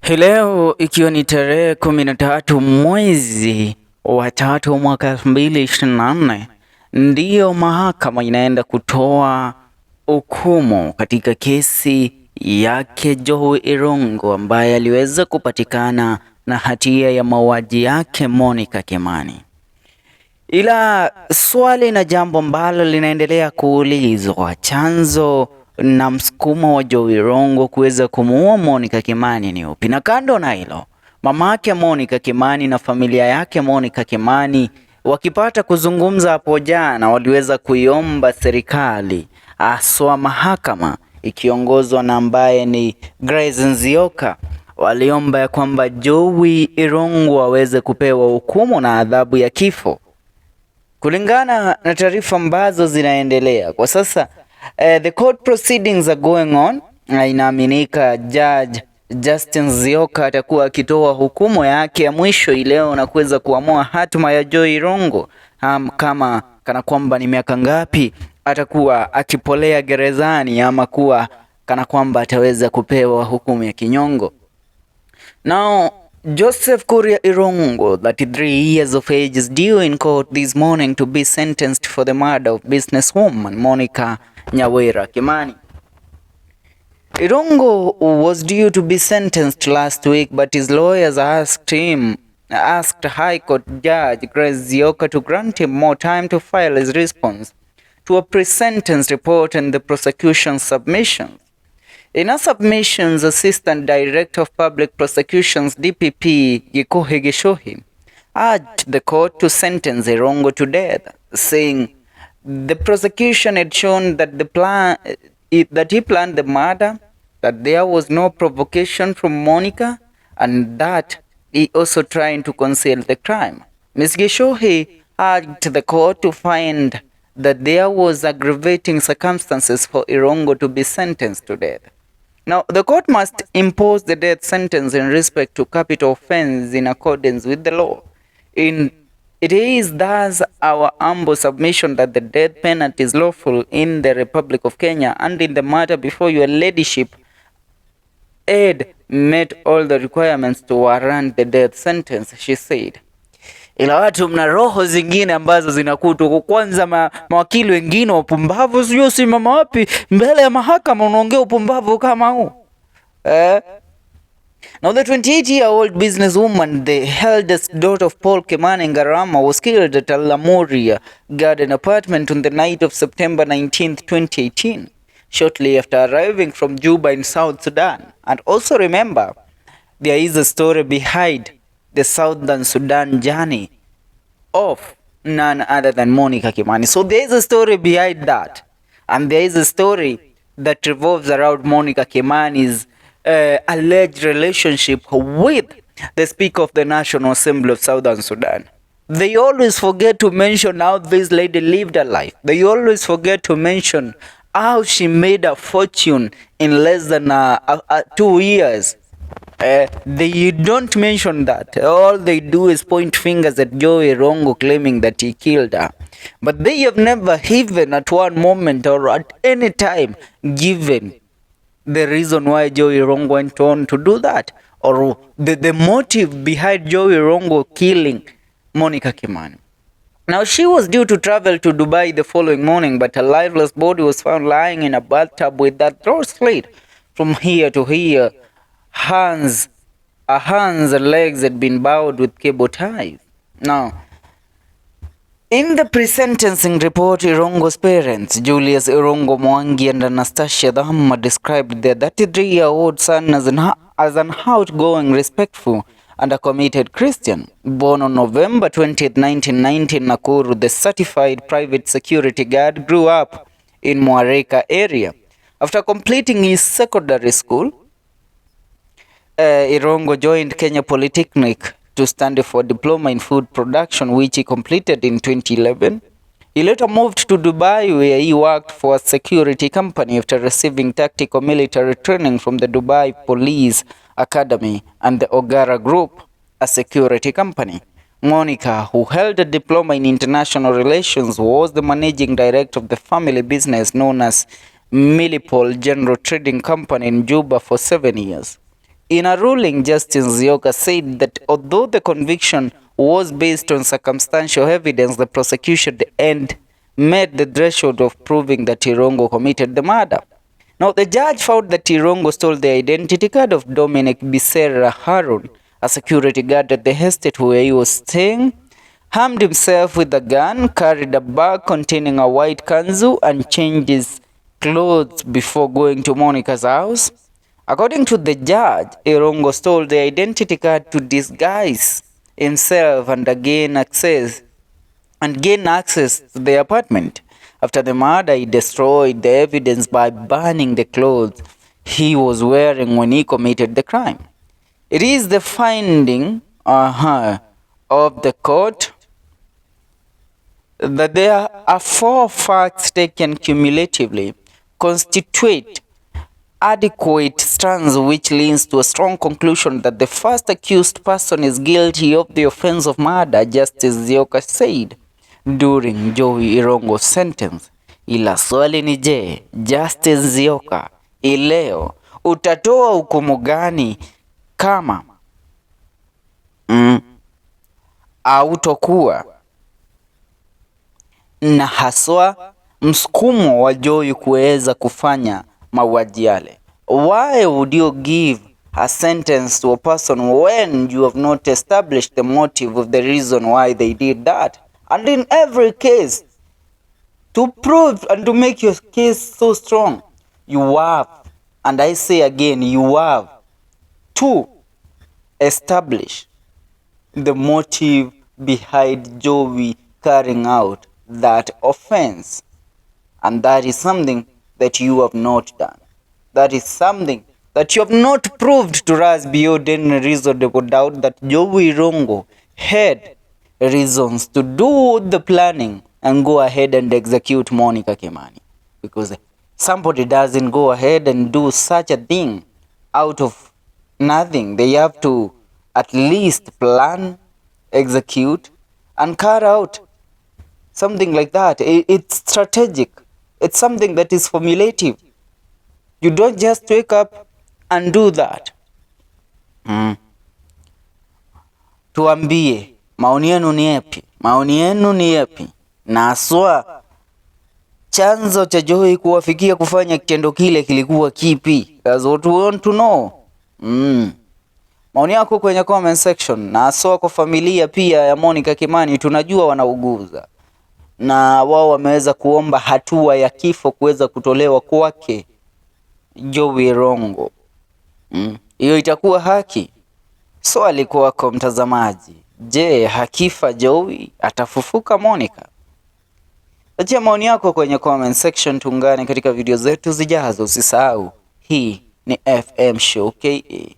Hii leo ikiwa ni tarehe 13 mwezi wa tatu mwaka 2024, ndiyo mahakama inaenda kutoa hukumu katika kesi yake Jowie Irungu ambaye aliweza kupatikana na hatia ya mauaji yake Monica Kimani. Ila swali na jambo ambalo linaendelea kuulizwa, chanzo na msukumo wa Jowie Irungu kuweza kumuua Monica Kimani ni upi? Na kando na hilo, mama yake Monica Kimani na familia yake Monica Kimani wakipata kuzungumza hapo jana, waliweza kuiomba serikali aswa mahakama ikiongozwa na ambaye ni Grace Nzioka, waliomba ya kwamba Jowie Irungu aweze kupewa hukumu na adhabu ya kifo. Kulingana na taarifa ambazo zinaendelea kwa sasa, the court proceedings are going on. Inaaminika Judge Justin Nzioka atakuwa akitoa hukumu yake ya mwisho leo na kuweza kuamua hatima ya Jowie Irungu, kama kana kwamba ni miaka ngapi atakuwa akipolea gerezani ama kuwa kana kwamba ataweza kupewa hukumu ya kinyongo. Now, Joseph Kuria Irungu, 33 years of age, is due in court this morning to be sentenced for the murder of businesswoman Monica Kimani. Irungu was due to be sentenced last week, but his lawyers asked High Court Judge Grace Nzioka to grant him more time to file his response to a pre-sentence report and the prosecution's submissions. In her submissions, Assistant Director of Public Prosecutions DPP Igoti urged the court to sentence Irungu to death, saying the prosecution had shown that he planned the murder, that there was no provocation from Monica, and that he also tried to conceal the crime. Ms. Gishohi urged the court to find that there was aggravating circumstances for Irungu to be sentenced to death. Now, the court must impose the death sentence in respect to capital offense in accordance with the law. It is thus our humble submission that the death penalty is lawful in the Republic of Kenya, and in the matter before your ladyship had met all the requirements to warrant the death sentence, she said. Ila watu mna roho zingine ambazo zinakutu. Kwanza mawakili wengine wapumbavu, sio simama wapi mbele ya mahakama unaongea upumbavu kama huu. Now, the 28-year-old businesswoman, the eldest daughter of Paul Kimani Ngarama, was killed at a Lamoria garden apartment on the night of September 19, 2018, shortly after arriving from Juba in South Sudan. And also remember, there is a story behind the Southern Sudan journey of none other than Monica Kimani. So there is a story behind that, and there is a story that revolves around Monica Kimani's alleged relationship with the Speaker of the National Assembly of Southern Sudan. They always forget to mention how this lady lived her life. They always forget to mention how she made a fortune in less than 2 years. They don't mention that. All they do is point fingers at Jowie Irungu, claiming that he killed her. But they have never even at one moment or at any time given the reason why Jowie Irungu went on to do that, or the motive behind Jowie Irungu killing Monica Kimani. Now, she was due to travel to Dubai the following morning, but her lifeless body was found lying in a bathtub with that throat slit from here to here. Her hands and legs had been bound with cable ties. Now, in the pre-sentencing report, Irungu's parents, Julius Irungu Mwangi and Anastasia Dhamma, described their 33-year-old son as an outgoing, respectful, and a committed Christian. Born on November 20, 1990 in Nakuru, the certified private security guard grew up in Mwareka area. After completing his secondary school, Irungu joined Kenya Polytechnic to study for diploma in food production, which he completed in 2011. He later moved to Dubai, where he worked for a security company after receiving tactical military training from the Dubai Police Academy and the Ogara Group, a security company. Monica, who held a diploma in international relations, was the managing director of the family business known as Millipol General Trading Company in Juba for 7 years. In a ruling, Justice Nzioka said that although the conviction was based on circumstantial evidence, the prosecution and met the threshold of proving that Irungu committed the murder. Now, the judge found that Irungu stole the identity card of Dominic Biserra Harun, a security guard at the estate where he was staying, armed himself with a gun, carried a bag containing a white kanzu, and changed his clothes before going to Monica's house. According to the judge, Irungu stole the identity card to disguise himself and gain access to the apartment. After the murder, he destroyed the evidence by burning the clothes he was wearing when he committed the crime. It is the finding of the court that there are 4 facts taken cumulatively constitute adequate strands which leads to a strong conclusion that the first accused person is guilty of the offense of murder, Justice Nzioka said during Jowie Irungu's sentence. Ila swali ni je, Justice Nzioka ileo utatoa hukumu gani kama autokuwa na haswa msukumo wa Jowie kuweza kufanya mauaji yale? Why would you give a sentence to a person when you have not established the motive of the reason why they did that? And in every case, to prove and to make your case so strong, you have, and I say again, you have to establish the motive behind Jowie carrying out that offense. And that is something that you have not done. That is something that you have not proved to us beyond any reasonable doubt that Jowie Irungu had reasons to do the planning and go ahead and execute Monica Kimani. Because somebody doesn't go ahead and do such a thing out of nothing. They have to at least plan, execute, and carry out something like that. It's strategic. It's something that is formulative. You don't just wake up and do that. Tuambie, maoni yenu ni yapi? Maoni yenu ni yapi? Na aswa chanzo cha Jowie kuwafikia kufanya kitendo kile kilikuwa kipi? That's what we want to know. Maoni yako kwenye comment section. Na aswa kwa familia pia ya Monica Kimani, tunajua wanauguza na wao wameweza kuomba hatua ya kifo kuweza kutolewa kwake Jowie Irungu. Hiyo itakuwa haki? Swali kwako mtazamaji. Je, hakifa Jowie atafufuka Monica? Achia maoni yako kwenye comment section, tuungane katika video zetu zijazo. Usisahau, hii ni FM Show KE.